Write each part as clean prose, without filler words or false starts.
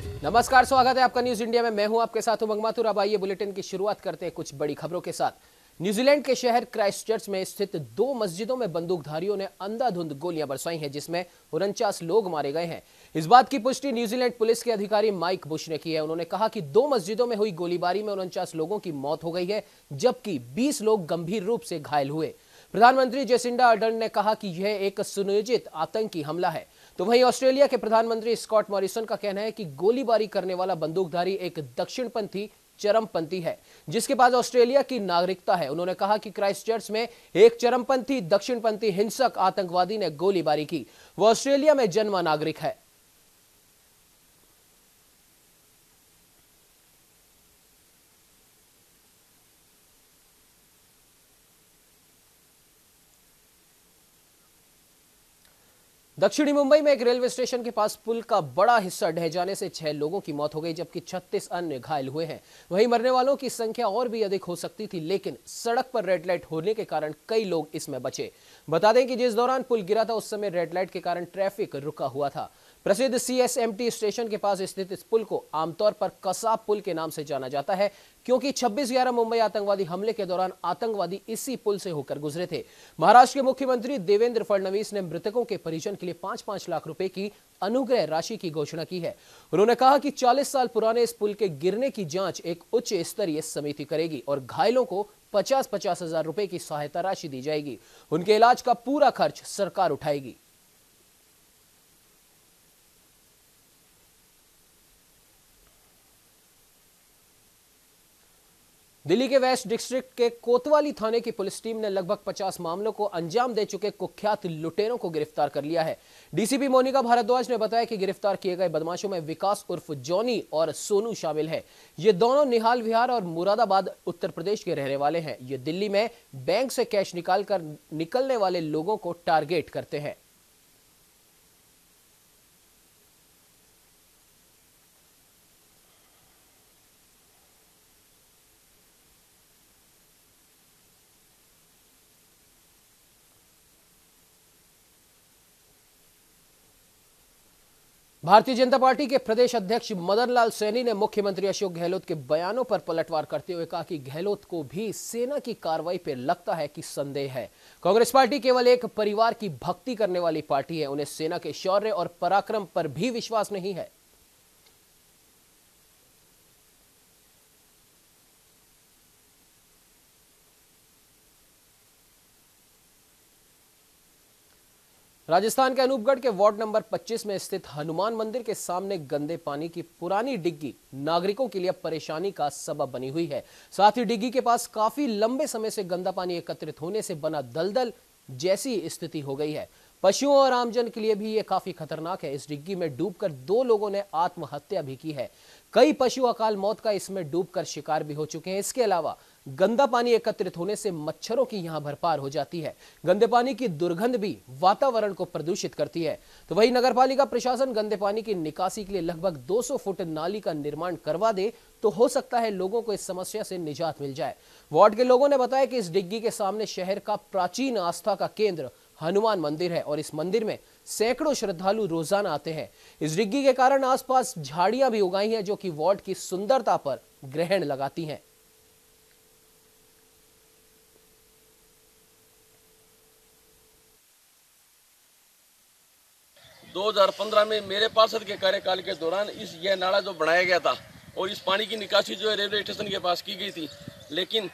नमस्कार, स्वागत है आपका न्यूज इंडिया में। मैं हूं आपके साथ उमंग माथुर। अब आइए बुलेटिन की शुरुआत करते हैं कुछ बड़ी खबरों के साथ। न्यूजीलैंड के शहर क्राइस्टचर्च में स्थित दो मस्जिदों में बंदूकधारियों ने अंधाधुंध गोलियां बरसाई हैं, जिसमें 49 लोग मारे गए हैं। इस बात की पुष्टि न्यूजीलैंड पुलिस के अधिकारी माइक बुश ने की है। उन्होंने कहा कि दो मस्जिदों में हुई गोलीबारी में 49 लोगों की मौत हो गई है, जबकि 20 लोग गंभीर रूप से घायल हुए। प्रधानमंत्री जेसिंडा अर्डर्न ने कहा कि यह एक सुनियोजित आतंकी हमला है। तो वहीं ऑस्ट्रेलिया के प्रधानमंत्री स्कॉट मॉरिसन का कहना है कि गोलीबारी करने वाला बंदूकधारी एक दक्षिणपंथी चरमपंथी है, जिसके पास ऑस्ट्रेलिया की नागरिकता है। उन्होंने कहा कि क्राइस्टचर्च में एक चरमपंथी दक्षिणपंथी हिंसक आतंकवादी ने गोलीबारी की। वह ऑस्ट्रेलिया में जन्मा नागरिक है। दक्षिणी मुंबई में एक रेलवे स्टेशन के पास पुल का बड़ा हिस्सा ढह जाने से 6 लोगों की मौत हो गई, जबकि 36 अन्य घायल हुए हैं। वहीं मरने वालों की संख्या और भी अधिक हो सकती थी, लेकिन सड़क पर रेड लाइट होने के कारण कई लोग इसमें बचे। बता दें कि जिस दौरान पुल गिरा था उस समय रेड लाइट के कारण ट्रैफिक रुका हुआ था। प्रसिद्ध सीएसएमटी स्टेशन के पास स्थित इस पुल को आमतौर पर कसाब पुल के नाम से जाना जाता है, क्योंकि 26/11 मुंबई आतंकवादी हमले के दौरान आतंकवादी इसी पुल से होकर गुजरे थे। महाराष्ट्र के मुख्यमंत्री देवेंद्र फडणवीस ने मृतकों के परिजन के लिए 5-5 लाख रुपए की अनुग्रह राशि की घोषणा की है। उन्होंने कहा कि 40 साल पुराने इस पुल के गिरने की जांच एक उच्च स्तरीय समिति करेगी और घायलों को 50-50 हजार रुपए की सहायता राशि दी जाएगी। उनके इलाज का पूरा खर्च सरकार उठाएगी। दिल्ली के वेस्ट डिस्ट्रिक्ट के कोतवाली थाने की पुलिस टीम ने लगभग 50 मामलों को अंजाम दे चुके कुख्यात लुटेरों को गिरफ्तार कर लिया है। डीसीपी मोनिका भारद्वाज ने बताया कि गिरफ्तार किए गए बदमाशों में विकास उर्फ जॉनी और सोनू शामिल है। ये दोनों निहाल विहार और मुरादाबाद उत्तर प्रदेश के रहने वाले हैं। ये दिल्ली में बैंक से कैश निकालकर निकलने वाले लोगों को टारगेट करते हैं। भारतीय जनता पार्टी के प्रदेश अध्यक्ष मदन लाल सैनी ने मुख्यमंत्री अशोक गहलोत के बयानों पर पलटवार करते हुए कहा कि गहलोत को भी सेना की कार्रवाई पर लगता है कि संदेह है। कांग्रेस पार्टी केवल एक परिवार की भक्ति करने वाली पार्टी है, उन्हें सेना के शौर्य और पराक्रम पर भी विश्वास नहीं है। राजस्थान के अनूपगढ़ के वार्ड नंबर 25 में स्थित हनुमान मंदिर के सामने गंदे पानी की पुरानी डिग्गी नागरिकों के लिए परेशानी का सबब बनी हुई है। साथ ही डिग्गी के पास काफी लंबे समय से गंदा पानी एकत्रित होने से बना दलदल जैसी स्थिति हो गई है। पशुओं और आमजन के लिए भी यह काफी खतरनाक है। इस डिग्गी में डूबकर 2 लोगों ने आत्महत्या भी की है। कई पशु अकाल मौत का इसमें डूबकर शिकार भी हो चुके हैं। इसके अलावा गंदा पानी एकत्रित होने से मच्छरों की यहां भरपार हो जाती है। गंदे पानी की दुर्गंध भी वातावरण को प्रदूषित करती है। तो वहीं नगरपालिका प्रशासन गंदे पानी की निकासी के लिए लगभग 200 फुट नाली का निर्माण करवा दे तो हो सकता है लोगों को इस समस्या से निजात मिल जाए। वार्ड के लोगों ने बताया कि इस डिग्गी के सामने शहर का प्राचीन आस्था का केंद्र हनुमान मंदिर है और इस मंदिर में सैकड़ों श्रद्धालु रोजाना आते हैं। इस डिग्गी के कारण आसपास झाड़ियां भी उगाई हैं, जो कि वार्ड की सुंदरता पर ग्रहण लगाती हैं। 2015 में मेरे पार्षद के कार्यकाल के दौरान यह नाला जो बनाया गया था और इस पानी की निकासी जो है रेलवे स्टेशन के पास की गई थी, लेकिन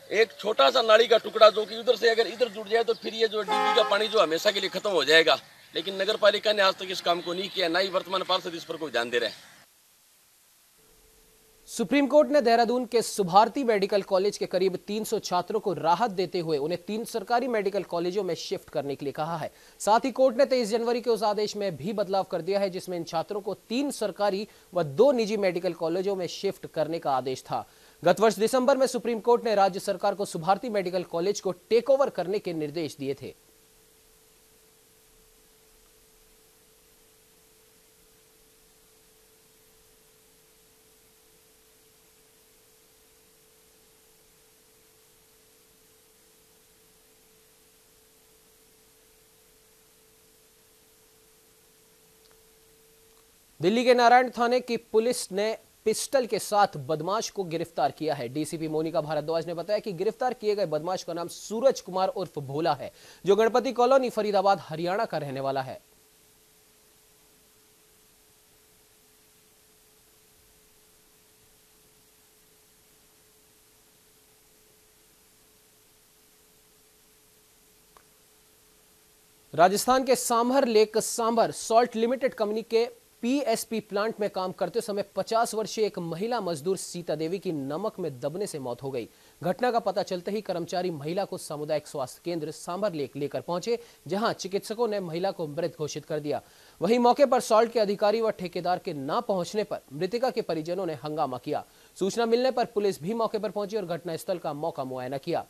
एक छोटा सा नाली का टुकड़ा जो कि उधर से अगर इधर जुड़ जाए तो फिर ये जो डिग्गी का पानी जो हमेशा के लिए खत्म हो जाएगा, लेकिन नगर पालिका ने आज तक इस काम को नहीं किया, ना ही वर्तमान पार्षद इस पर कोई ध्यान दे रहे हैं। सुप्रीम कोर्ट ने देहरादून के सुभारती मेडिकल कॉलेज के करीब 300 छात्रों को राहत देते हुए उन्हें 3 सरकारी मेडिकल कॉलेजों में शिफ्ट करने के लिए कहा है। साथ ही कोर्ट ने 23 जनवरी के उस आदेश में भी बदलाव कर दिया है, जिसमें इन छात्रों को 3 सरकारी व 2 निजी मेडिकल कॉलेजों में शिफ्ट करने का आदेश था। गत वर्ष दिसंबर में सुप्रीम कोर्ट ने राज्य सरकार को सुभारती मेडिकल कॉलेज को टेक ओवर करने के निर्देश दिए थे। दिल्ली के नारायण थाने की पुलिस ने पिस्टल के साथ बदमाश को गिरफ्तार किया है। डीसीपी मोनिका भारद्वाज ने बताया कि गिरफ्तार किए गए बदमाश का नाम सूरज कुमार उर्फ भोला है, जो गणपति कॉलोनी फरीदाबाद हरियाणा का रहने वाला है। राजस्थान के sambar lake sambar salt limited company के पीएसपी प्लांट में काम करते समय 50 वर्षीय एक महिला मजदूर सीता देवी की नमक में दबने से मौत हो गई। घटना का पता चलते ही कर्मचारी महिला को सामुदायिक स्वास्थ्य केंद्र सांभर लेक लेकर पहुंचे, जहां चिकित्सकों ने महिला को मृत घोषित कर दिया। वहीं मौके पर सॉल्ट के अधिकारी व ठेकेदार के न पहुंचने पर मृतिका के परिजनों ने हंगामा किया। सूचना मिलने पर पुलिस भी मौके पर पहुंची और घटनास्थल का मौका मुआयना किया।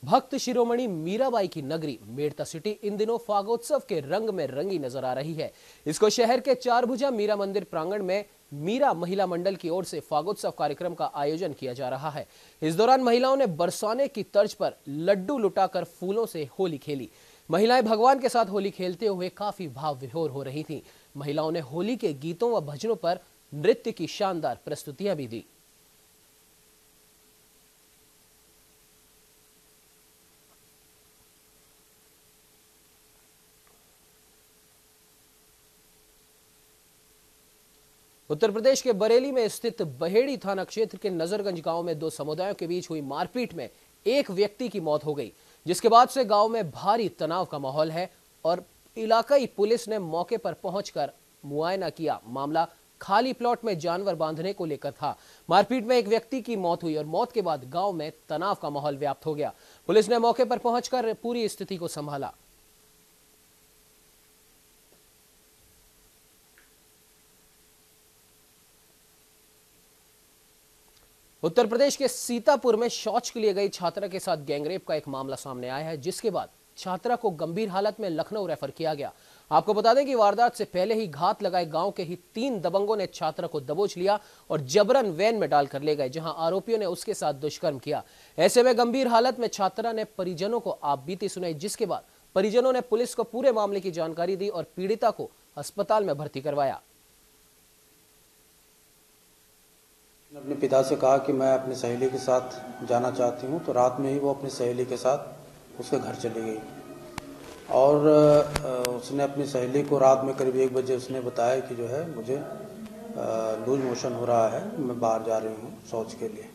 भक्त शिरोमणि मीराबाई की नगरी मेड़ता सिटी इन दिनों फागोत्सव के रंग में रंगी नजर आ रही है। इसको शहर के चारभुजा मीरा मंदिर प्रांगण में मीरा महिला मंडल की ओर से फागोत्सव कार्यक्रम का आयोजन किया जा रहा है। इस दौरान महिलाओं ने बरसाने की तर्ज पर लड्डू लुटाकर फूलों से होली खेली। महिलाएं भगवान के साथ होली खेलते हुए काफी भाव विभोर हो रही थीं। महिलाओं ने होली के गीतों व भजनों पर नृत्य की शानदार प्रस्तुतियां भी दी। उत्तर प्रदेश के बरेली में स्थित बहेड़ी थाना क्षेत्र के नजरगंज गांव में दो समुदायों के बीच हुई मारपीट में एक व्यक्ति की मौत हो गई, जिसके बाद से गांव में भारी तनाव का माहौल है और इलाकाई पुलिस ने मौके पर पहुंचकर मुआयना किया। मामला खाली प्लॉट में जानवर बांधने को लेकर था। मारपीट में एक व्यक्ति की मौत हुई और मौत के बाद गांव में तनाव का माहौल व्याप्त हो गया। पुलिस ने मौके पर पहुंचकर पूरी स्थिति को संभाला। उत्तर प्रदेश के सीतापुर में शौच के लिए गई छात्रा के साथ गैंगरेप का एक मामला सामने आया है, जिसके बाद छात्रा को गंभीर हालत में लखनऊ रेफर किया गया। आपको बता दें कि वारदात से पहले ही घात लगाए गांव के ही 3 दबंगों ने छात्रा को दबोच लिया और जबरन वैन में डालकर ले गए, जहां आरोपियों ने उसके साथ दुष्कर्म किया। ऐसे में गंभीर हालत में छात्रा ने परिजनों को आपबीती सुनाई, जिसके बाद परिजनों ने पुलिस को पूरे मामले की जानकारी दी और पीड़िता को अस्पताल में भर्ती करवाया। अपने पिता से कहा कि मैं अपनी सहेली के साथ जाना चाहती हूं, तो रात में ही वो अपनी सहेली के साथ उसके घर चली गई और उसने अपनी सहेली को रात में करीब 1 बजे उसने बताया कि जो है मुझे लूज मोशन हो रहा है, मैं बाहर जा रही हूं शौच के लिए।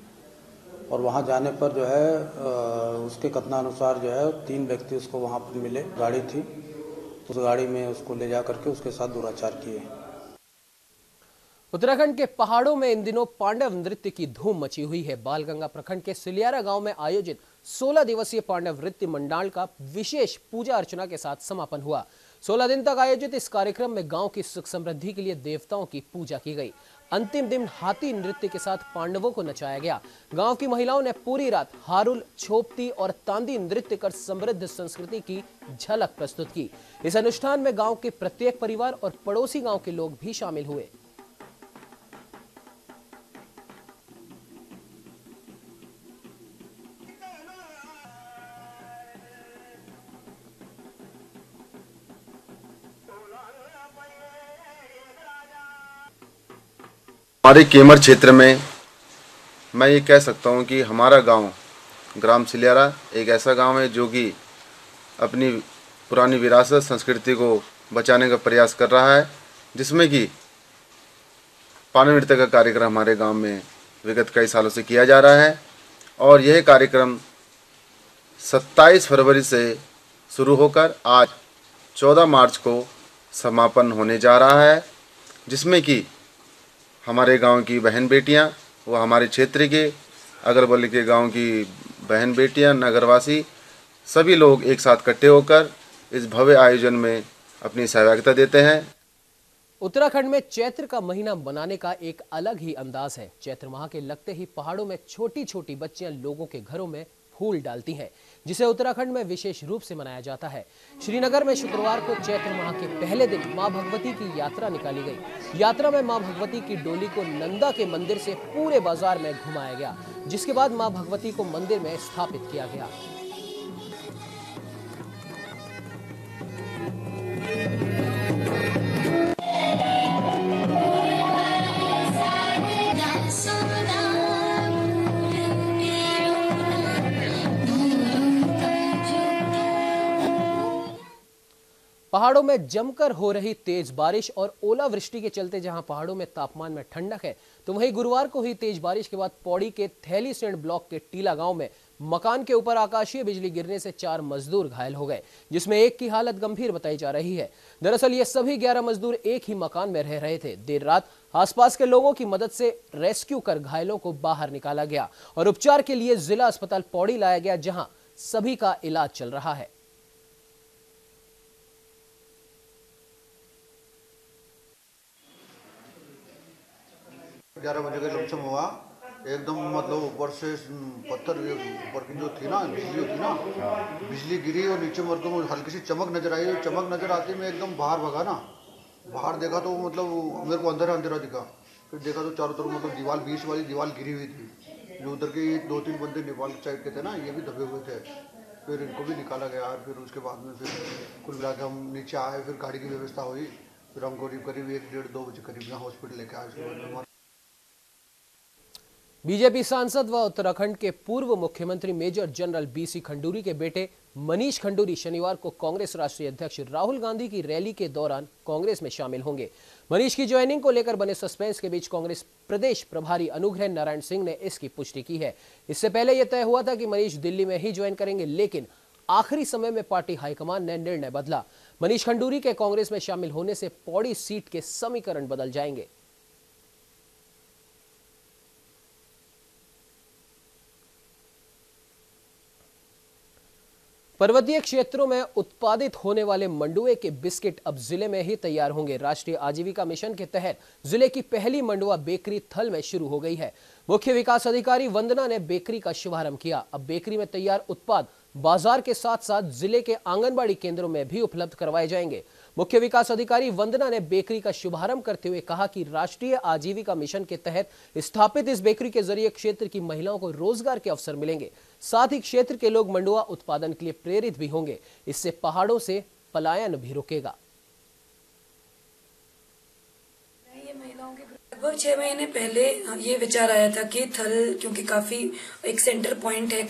और वहां जाने पर जो है उसके कथनानुसार जो है 3 व्यक्ति उसको वहां पर मिले, गाड़ी थी, उस गाड़ी में उसको ले जा करके उसके साथ दुराचार किए। उत्तराखंड के पहाड़ों में इन दिनों पांडव नृत्य की धूम मची हुई है। बालगंगा प्रखंड के सिलियारा गांव में आयोजित 16 दिवसीय पांडव नृत्य मंडाल का विशेष पूजा अर्चना के साथ समापन हुआ। 16 दिन तक आयोजित इस कार्यक्रम में गांव की सुख समृद्धि के लिए देवताओं की पूजा की गई। अंतिम दिन हाथी नृत्य के साथ पांडवों को नचाया गया। गांव की महिलाओं ने पूरी रात हारुल, छोपती और तांदी नृत्य कर समृद्ध संस्कृति की झलक प्रस्तुत की। इस अनुष्ठान में गांव के प्रत्येक परिवार और पड़ोसी गांव के लोग भी शामिल हुए। हमारे केमर क्षेत्र में मैं ये कह सकता हूँ कि हमारा गांव ग्राम सिलियारा एक ऐसा गांव है जो कि अपनी पुरानी विरासत संस्कृति को बचाने का प्रयास कर रहा है, जिसमें कि पांडव नृत्य का कार्यक्रम हमारे गांव में विगत कई सालों से किया जा रहा है और यह कार्यक्रम 27 फरवरी से शुरू होकर आज 14 मार्च को समापन होने जा रहा है, जिसमें कि हमारे गांव की बहन बेटियां व हमारे क्षेत्र के अगल बगल के गांव की बहन बेटियां, नगरवासी सभी लोग एक साथ इकट्ठे होकर इस भव्य आयोजन में अपनी सहभागिता देते हैं। उत्तराखंड में चैत्र का महीना मनाने का एक अलग ही अंदाज है। चैत्र माह के लगते ही पहाड़ों में छोटी छोटी बच्चियां लोगों के घरों में फूल डालती हैं, जिसे उत्तराखंड में विशेष रूप से मनाया जाता है। श्रीनगर में शुक्रवार को चैत्र माह के पहले दिन मां भगवती की यात्रा निकाली गई। यात्रा में मां भगवती की डोली को नंदा के मंदिर से पूरे बाजार में घुमाया गया, जिसके बाद मां भगवती को मंदिर में स्थापित किया गया। पहाड़ों में जमकर हो रही तेज बारिश और ओलावृष्टि के चलते जहां पहाड़ों में तापमान में ठंडक है, तो वहीं गुरुवार को हुई तेज बारिश के बाद पौड़ी के थैलीसेंड ब्लॉक के टीला गांव में मकान के ऊपर आकाशीय बिजली गिरने से 4 मजदूर घायल हो गए, जिसमें एक की हालत गंभीर बताई जा रही है। दरअसल ये सभी 11 मजदूर एक ही मकान में रह रहे थे। देर रात आसपास के लोगों की मदद से रेस्क्यू कर घायलों को बाहर निकाला गया और उपचार के लिए जिला अस्पताल पौड़ी लाया गया, जहां सभी का इलाज चल रहा है। 11 बजे का लमसम हुआ एकदम, मतलब ऊपर से पत्थर ऊपर की जो थी ना बिजली होती ना, बिजली गिरी और नीचे मेरे को हल्की सी चमक नजर आई। चमक नजर आती मैं एकदम बाहर भगा ना, बाहर देखा तो मतलब मेरे को अंधेरा अंधेरा दिखा। फिर देखा तो चारों तरफ मतलब दीवार, बीच वाली दीवार गिरी हुई थी। जो उधर के 2-3 बंदे नेपाल साइड के थे ना, ये भी दबे हुए थे। फिर इनको भी निकाला गया। फिर उसके बाद में फिर कुल मिला के हम नीचे आए, फिर गाड़ी की व्यवस्था हुई। फिर हमको करीब 1-1:30-2 बजे करीब यहाँ हॉस्पिटल लेके आए। बीजेपी सांसद व उत्तराखंड के पूर्व मुख्यमंत्री मेजर जनरल बीसी खंडूरी के बेटे मनीष खंडूरी शनिवार को कांग्रेस राष्ट्रीय अध्यक्ष राहुल गांधी की रैली के दौरान कांग्रेस में शामिल होंगे। मनीष की ज्वाइनिंग को लेकर बने सस्पेंस के बीच कांग्रेस प्रदेश प्रभारी अनुग्रह नारायण सिंह ने इसकी पुष्टि की है। इससे पहले यह तय हुआ था कि मनीष दिल्ली में ही ज्वाइन करेंगे, लेकिन आखिरी समय में पार्टी हाईकमान ने निर्णय बदला। मनीष खंडूरी के कांग्रेस में शामिल होने से पौड़ी सीट के समीकरण बदल जाएंगे। पर्वतीय क्षेत्रों में उत्पादित होने वाले मंडुए के बिस्किट अब जिले में ही तैयार होंगे। राष्ट्रीय आजीविका मिशन के तहत जिले की पहली मंडुआ बेकरी थल में शुरू हो गई है। मुख्य विकास अधिकारी वंदना ने बेकरी का शुभारंभ किया। अब बेकरी में तैयार उत्पाद बाजार के साथ साथ जिले के आंगनबाड़ी केंद्रों में भी उपलब्ध करवाए जाएंगे। मुख्य विकास अधिकारी वंदना ने बेकरी का शुभारंभ करते हुए कहा कि राष्ट्रीय आजीविका मिशन के तहत स्थापित इस बेकरी के जरिए क्षेत्र की महिलाओं को रोजगार के अवसर मिलेंगे। साथ ही क्षेत्र के लोग मंडुआ उत्पादन के लिए प्रेरित भी होंगे। इससे पहाड़ों से पलायन भी रुकेगा। लगभग 6 महीने पहले ये विचार आया था कि थल, क्योंकि काफी एक सेंटर पॉइंट है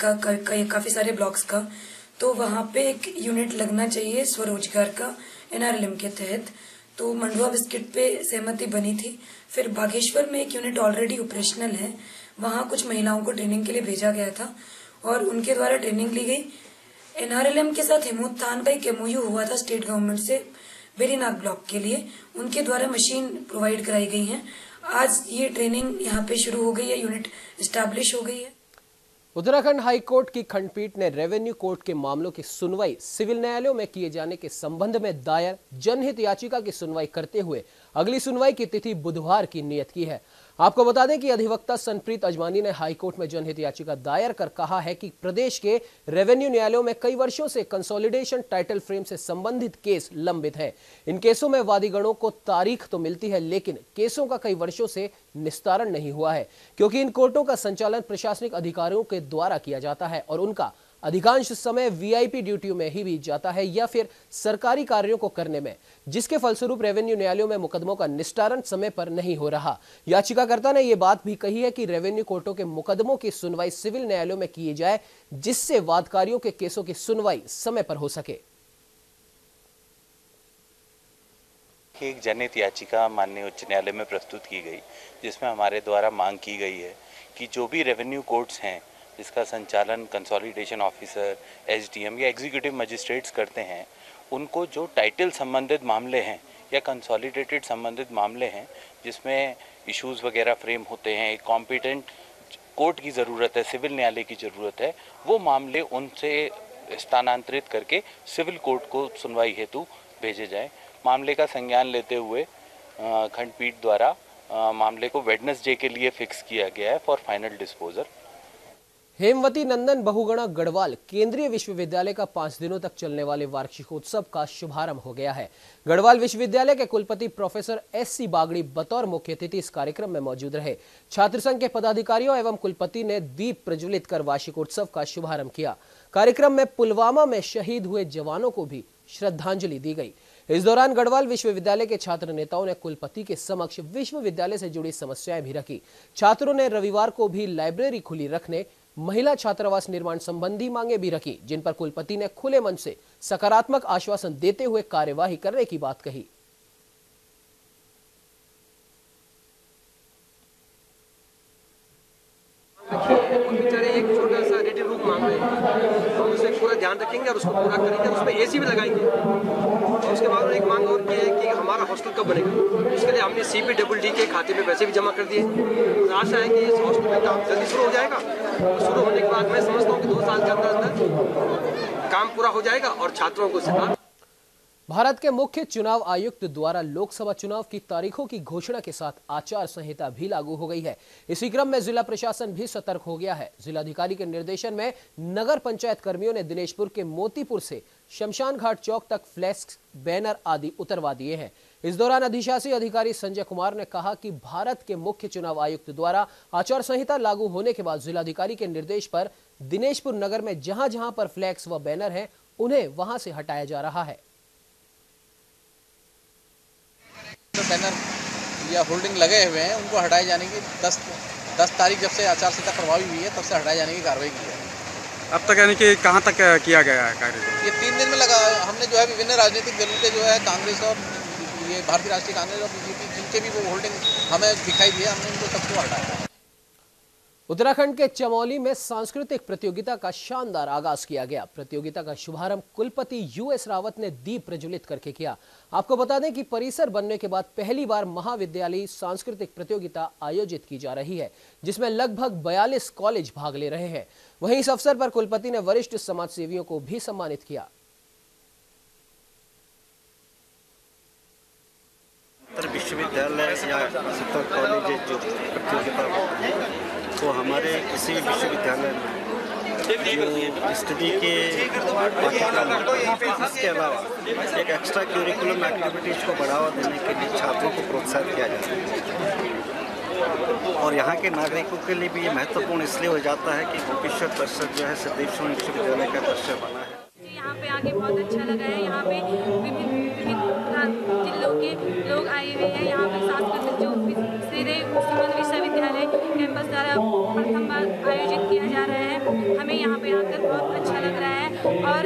काफी सारे ब्लॉक्स का, तो वहाँ पे एक यूनिट लगना चाहिए स्वरोजगार का NRLM के तहत। तो मंडुआ बिस्किट पे सहमति बनी थी। फिर बागेश्वर में एक यूनिट ऑलरेडी ऑपरेशनल है, वहाँ कुछ महिलाओं को ट्रेनिंग के लिए भेजा गया था और उनके द्वारा ट्रेनिंग ली गई। NRLM के साथ हिमोत्थान का एक MOU हुआ था स्टेट गवर्नमेंट से वेरीनाग ब्लॉक के लिए, उनके द्वारा मशीन प्रोवाइड कराई गई है। आज ये ट्रेनिंग यहाँ पे शुरू हो गई है, यूनिट एस्टैब्लिश हो गई है। उत्तराखंड हाईकोर्ट की खंडपीठ ने रेवेन्यू कोर्ट के मामलों की सुनवाई सिविल न्यायालयों में किए जाने के संबंध में दायर जनहित याचिका की सुनवाई करते हुए अगली सुनवाई की तिथि बुधवार की नियत की है। आपको बता दें कि अधिवक्ता सनप्रीत अजमानी ने हाईकोर्ट में जनहित याचिका दायर कर कहा है कि प्रदेश के रेवेन्यू न्यायालयों में कई वर्षों से कंसोलिडेशन टाइटल फ्रेम से संबंधित केस लंबित है। इन केसों में वादीगणों को तारीख तो मिलती है, लेकिन केसों का कई वर्षों से निस्तारण नहीं हुआ है, क्योंकि इन कोर्टों का संचालन प्रशासनिक अधिकारियों के द्वारा किया जाता है और उनका अधिकांश समय VIP ड्यूटियों में ही बीत जाता है या फिर सरकारी कार्यों को करने में, जिसके फलस्वरूप रेवेन्यू न्यायालयों में मुकदमों का निस्तारण समय पर नहीं हो रहा। याचिकाकर्ता ने यह बात भी कही है कि रेवेन्यू कोर्टों के मुकदमों की सुनवाई सिविल न्यायालयों में की जाए, जिससे वादकारियों के केसों की सुनवाई समय पर हो सके। एक जनहित याचिका माननीय उच्च न्यायालय में प्रस्तुत की गई, जिसमें हमारे द्वारा मांग की गई है कि जो भी रेवेन्यू कोर्ट्स हैं जिसका संचालन कंसोलिडेशन ऑफिसर, SDM या एग्जीक्यूटिव मजिस्ट्रेट्स करते हैं, उनको जो टाइटल संबंधित मामले हैं या कंसोलिडेटेड संबंधित मामले हैं जिसमें इश्यूज़ वगैरह फ्रेम होते हैं, एक कॉम्पिटेंट कोर्ट की ज़रूरत है, सिविल न्यायालय की ज़रूरत है, वो मामले उनसे स्थानांतरित करके सिविल कोर्ट को सुनवाई हेतु भेजे जाएँ। मामले का संज्ञान लेते हुए खंडपीठ द्वारा मामले को वेडनेसडे के लिए फिक्स किया गया है for final disposal. Hemvati Nandan Bahuguna Garhwal केंद्रीय विश्वविद्यालय का 5 दिनों तक चलने वाले वार्षिकोत्सव का शुभारंभ हो गया है। गढ़वाल विश्वविद्यालय के कुलपति प्रोफेसर एस.सी. बागड़ी बतौर मुख्य अतिथि इस कार्यक्रम में मौजूद रहे। छात्र संघ के पदाधिकारियों एवं कुलपति ने दीप प्रज्वलित कर वार्षिकोत्सव का शुभारंभ किया। कार्यक्रम में पुलवामा में शहीद हुए जवानों को भी श्रद्धांजलि दी गई। इस दौरान गढ़वाल विश्वविद्यालय के छात्र नेताओं ने कुलपति के समक्ष विश्वविद्यालय से जुड़ी समस्याएं भी रखी। छात्रों ने रविवार को भी लाइब्रेरी खुली रखने, महिला छात्रावास निर्माण संबंधी मांगे भी रखी, जिन पर कुलपति ने खुले मन से सकारात्मक आश्वासन देते हुए कार्यवाही करने की बात कही। बेचारे एक छोटा सा रेडी रूम मांग रहे हैं, हम उसे पूरा ध्यान रखेंगे और उसको पूरा करेंगे, उसमें एसी भी लगाएंगे। और उसके बाद एक मांग और की है कि हमारा हॉस्टल कब बनेगा। उसके लिए हमने CPWD के खाते में पैसे भी जमा कर दिए। तो आशा है कि इस हॉस्टल में काम जल्दी शुरू हो जाएगा। और शुरू होने के बाद मैं समझता हूँ कि 2 साल के अंदर अंदर काम पूरा हो जाएगा और छात्रों को सिखा। भारत के मुख्य चुनाव आयुक्त द्वारा लोकसभा चुनाव की तारीखों की घोषणा के साथ आचार संहिता भी लागू हो गई है। इसी क्रम में जिला प्रशासन भी सतर्क हो गया है। जिलाधिकारी के निर्देशन में नगर पंचायत कर्मियों ने दिनेशपुर के मोतीपुर से शमशान घाट चौक तक फ्लैक्स, बैनर आदि उतरवा दिए हैं। इस दौरान अधिशासी अधिकारी संजय कुमार ने कहा कि भारत के मुख्य चुनाव आयुक्त द्वारा आचार संहिता लागू होने के बाद जिलाधिकारी के निर्देश पर दिनेशपुर नगर में जहां जहां पर फ्लैक्स व बैनर हैं, उन्हें वहां से हटाया जा रहा है। तो बैनर या होल्डिंग लगे हुए हैं, उनको हटाए जाने की 10 तारीख जब से आचार संहिता प्रभावी हुई है तब से हटाए जाने की कार्रवाई की है। अब तक यानी कि कहाँ तक किया गया है कार्य? ये 3 दिन में लगा। हमने जो है विभिन्न राजनीतिक दलों के जो है कांग्रेस और ये भारतीय राष्ट्रीय कांग्रेस और बीजेपी जिनके भी वो होल्डिंग हमें दिखाई दिए, हमने उनको सबको हटाया। उत्तराखंड के चमोली में सांस्कृतिक प्रतियोगिता का शानदार आगाज किया गया। प्रतियोगिता का शुभारंभ कुलपति US रावत ने दीप प्रज्वलित करके किया। आपको बता दें कि परिसर बनने के बाद पहली बार महाविद्यालयी सांस्कृतिक प्रतियोगिता आयोजित की जा रही है, जिसमें लगभग 42 कॉलेज भाग ले रहे हैं। वहीं इस अवसर पर कुलपति ने वरिष्ठ समाज सेवियों को भी सम्मानित किया। विश्वविद्यालय या कॉलेज जो प्रतियोगिता होती है, तो हमारे किसी भी विश्वविद्यालय में जो स्टडी के पाठ्यक्रम, इसके अलावा एक एक्स्ट्रा करिकुलम एक्टिविटीज़ को बढ़ावा देने के लिए छात्रों को प्रोत्साहित किया जाता है। और यहाँ के नागरिकों के लिए भी ये महत्वपूर्ण इसलिए हो जाता है कि गोपेश्वर परिसर जो है सदैव स्वर्ण विश्वविद्यालय का परिसर बना है। यहाँ पे आके बहुत अच्छा लगा है। यहाँ पे विभिन्न जिलों के लोग आए हुए हैं। यहाँ पे सांस्कृतिक जो विश्वविद्यालय कैंपस द्वारा प्रथम बार आयोजित किया जा रहा है, हमें यहाँ पे आकर बहुत अच्छा लग रहा है। और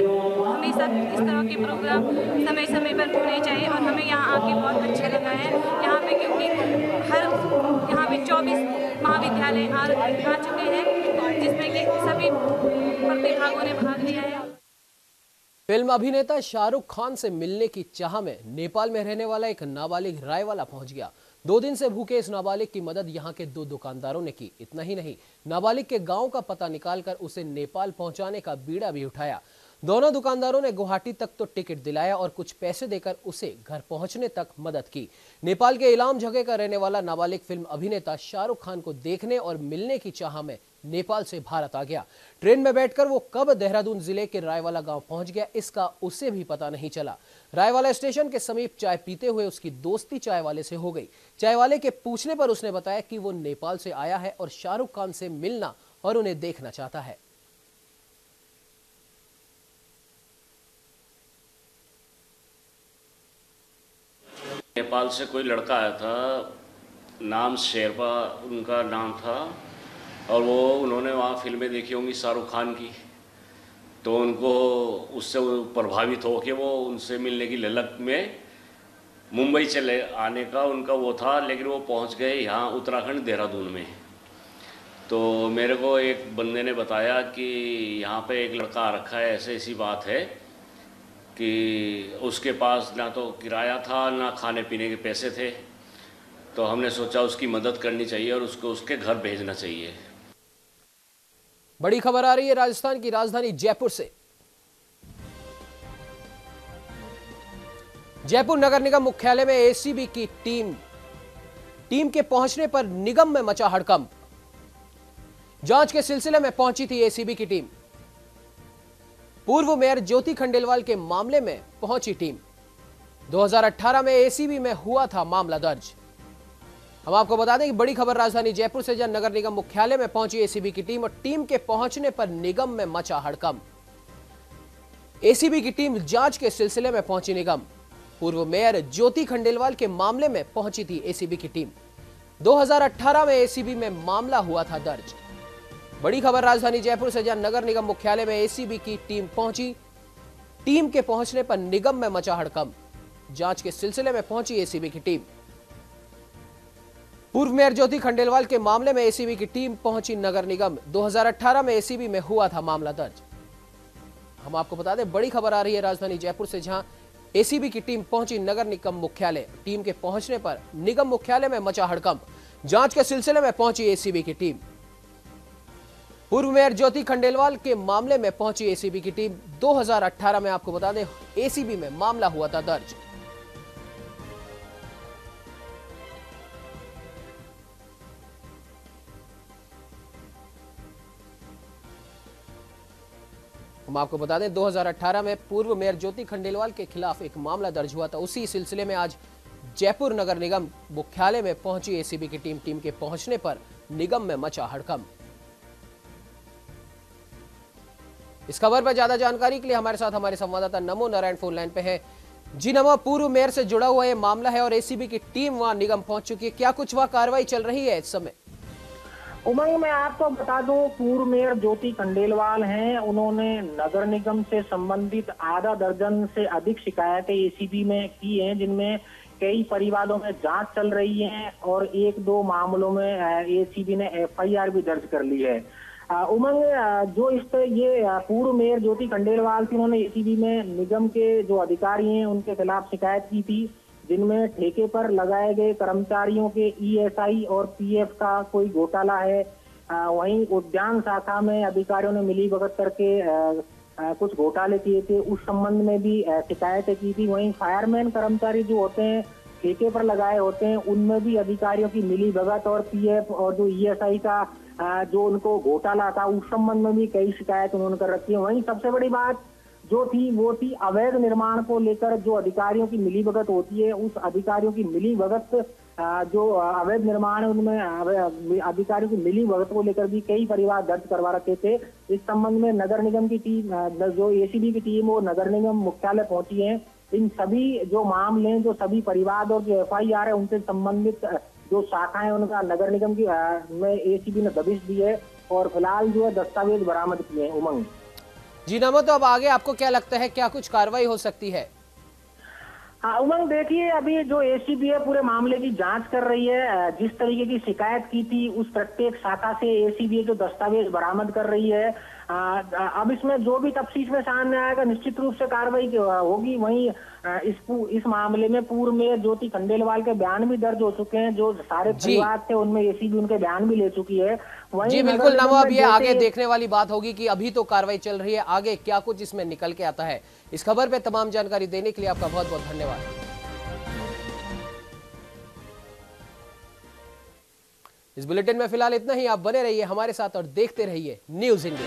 हमेशा इस तरह के प्रोग्राम समय समय पर होने चाहिए और हमें यहाँ आके बहुत अच्छा लगा है। यहाँ पे क्योंकि यहाँ पे 24 महाविद्यालय आ चुके हैं, जिसमें कि सभी प्रतिभागों ने भाग लिया है। फिल्म अभिनेता शाहरुख खान से मिलने की चाह में नेपाल में रहने वाला एक नाबालिग रायवाला पहुंच गया। 2 दिन से भूखे इस नाबालिग की मदद यहां के 2 दुकानदारों ने की। इतना ही नहीं, नाबालिग के गांव का पता निकालकर उसे नेपाल पहुंचाने का बीड़ा भी उठाया। दोनों दुकानदारों ने गुवाहाटी तक तो टिकट दिलाया और कुछ पैसे देकर उसे घर पहुंचने तक मदद की। नेपाल के इलाम जगह का रहने वाला नाबालिग फिल्म अभिनेता शाहरुख खान को देखने और मिलने की चाह में नेपाल से भारत आ गया। ट्रेन में बैठकर वो कब देहरादून जिले के रायवाला गांव पहुंच गया, इसका उसे भी पता नहीं चला। रायवाला स्टेशन के समीप चाय पीते हुए उसकी दोस्ती चाय वाले से हो गई। चाय वाले के पूछने पर उसने बताया कि वो नेपाल से आया है और शाहरुख खान से मिलना और उन्हें देखना चाहता है। नेपाल से कोई लड़का आया था, नाम शेरपा उनका नाम था, और वो उन्होंने वहाँ फिल्में देखी होंगी शाहरुख खान की, तो उनको उससे प्रभावित हो कि वो उनसे मिलने की ललक में मुंबई चले आने का उनका वो था। लेकिन वो पहुँच गए यहाँ उत्तराखंड देहरादून में। तो मेरे को एक बंदे ने बताया कि यहाँ पे एक लड़का आ रखा है, ऐसी बात है कि उसके पास ना तो किराया था ना खाने पीने के पैसे थे। तो हमने सोचा उसकी मदद करनी चाहिए और उसको उसके घर भेजना चाहिए। बड़ी खबर आ रही है राजस्थान की राजधानी जयपुर से। जयपुर नगर निगम मुख्यालय में एसीबी की टीम के पहुंचने पर निगम में मचा हड़कंप। जांच के सिलसिले में पहुंची थी एसीबी की टीम। पूर्व मेयर ज्योति खंडेलवाल के मामले में पहुंची टीम। 2018 में एसीबी में हुआ था मामला दर्ज। हम आपको बता दें कि बड़ी खबर राजधानी जयपुर से, जहां नगर निगम मुख्यालय में पहुंची एसीबी की टीम और टीम के पहुंचने पर निगम में मचा हड़कंप। एसीबी की टीम जांच के सिलसिले में पहुंची निगम। पूर्व मेयर ज्योति खंडेलवाल के मामले में पहुंची थी एसीबी की टीम। 2018 में एसीबी में मामला हुआ था दर्ज। बड़ी खबर राजधानी जयपुर से, जहां नगर निगम मुख्यालय में एसीबी की टीम पहुंची। टीम के पहुंचने पर निगम में मचा हड़कंप। जांच के सिलसिले में पहुंची एसीबी की टीम। पूर्व मेयर ज्योति खंडेलवाल के मामले में एसीबी की टीम पहुंची नगर निगम। 2018 में एसीबी में हुआ था मामला दर्ज। हम आपको बता दें, बड़ी खबर आ रही है राजधानी जयपुर से, जहां एसीबी की टीम पहुंची नगर निगम मुख्यालय। टीम के पहुंचने पर निगम मुख्यालय में मचा हड़कंप। जांच के सिलसिले में पहुंची एसीबी की टीम। पूर्व मेयर ज्योति खंडेलवाल के मामले में पहुंची एसीबी की टीम। 2018 में आपको बता दें एसीबी में मामला हुआ था दर्ज। हम आपको बता दें 2018 में पूर्व मेयर ज्योति खंडेलवाल के खिलाफ एक मामला दर्ज हुआ था। उसी सिलसिले में आज जयपुर नगर निगम मुख्यालय में पहुंची एसीबी की टीम। टीम के पहुंचने पर निगम में मचा हड़कंप। इस खबर पर ज्यादा जानकारी के लिए हमारे साथ हमारे संवाददाता नमो नारायण फोन लाइन पे है। जी नमो, पूर्व मेयर से जुड़ा हुआ ये मामला है और एसीबी की टीम वहां निगम पहुंच चुकी है। क्या कुछ वहां कार्रवाई चल रही है इस समय? उमंग, मैं आपको बता दूं, पूर्व मेयर ज्योति खंडेलवाल हैं। उन्होंने नगर निगम से संबंधित आधा दर्जन से अधिक शिकायतें एसीबी में की हैं, जिनमें कई परिवारों में जांच चल रही है और 1-2 मामलों में एसीबी ने एफआईआर भी दर्ज कर ली है। उमंग, जो इस पे ये पूर्व मेयर ज्योति खंडेलवाल थी, उन्होंने एसीबी में निगम के जो अधिकारी हैं उनके खिलाफ शिकायत की थी, जिनमें ठेके पर लगाए गए कर्मचारियों के ईएसआई और पीएफ का कोई घोटाला है। वहीं उद्यान शाखा में अधिकारियों ने मिलीभगत करके कुछ घोटाले किए थे, उस संबंध में भी शिकायतें की थी। वहीं फायरमैन कर्मचारी जो होते हैं ठेके पर लगाए होते हैं, उनमें भी अधिकारियों की मिलीभगत और पीएफ और जो ईएसआई का जो उनको घोटाला था, उस संबंध में भी कई शिकायत उन्होंने कर रखी है। वहीं सबसे बड़ी बात जो थी वो थी अवैध निर्माण को लेकर जो अधिकारियों की मिलीभगत होती है, उस अधिकारियों की मिलीभगत जो अवैध निर्माण है उनमें अधिकारियों की मिलीभगत को लेकर भी कई परिवार दर्ज करवा रखे थे। इस संबंध में नगर निगम की टीम, जो एसीबी की टीम, वो नगर निगम मुख्यालय पहुंची है। इन सभी जो मामले हैं, जो सभी परिवार और जो एफआईआर है, उनसे संबंधित जो शाखाएं उनका नगर निगम की में एसीबी ने दबिश दी है और फिलहाल जो है दस्तावेज बरामद किए हैं। उमंग जी नमो, तो अब आगे आपको क्या लगता है, क्या कुछ कार्रवाई हो सकती है? हाँ उमंग, देखिए, अभी जो एसीबी है पूरे मामले की जांच कर रही है। जिस तरीके की शिकायत की थी उस प्रत्येक शाखा से एसीबी जो दस्तावेज बरामद कर रही है। अब इसमें जो भी तफ्तीश में सामने आएगा निश्चित रूप से कार्रवाई होगी। वहीं इस मामले में पूर्व मेयर ज्योति खंडेलवाल के बयान भी दर्ज हो चुके हैं। जो सारे परिवार थे उनमें एसीबी उनके बयान भी ले चुकी है। जी बिल्कुल नमो, अब ये आगे देखने वाली बात होगी कि अभी तो कार्रवाई चल रही है, आगे क्या कुछ इसमें निकल के आता है। इस खबर पे तमाम जानकारी देने के लिए आपका बहुत बहुत धन्यवाद। इस बुलेटिन में फिलहाल इतना ही। आप बने रहिए हमारे साथ और देखते रहिए न्यूज़ इंडिया।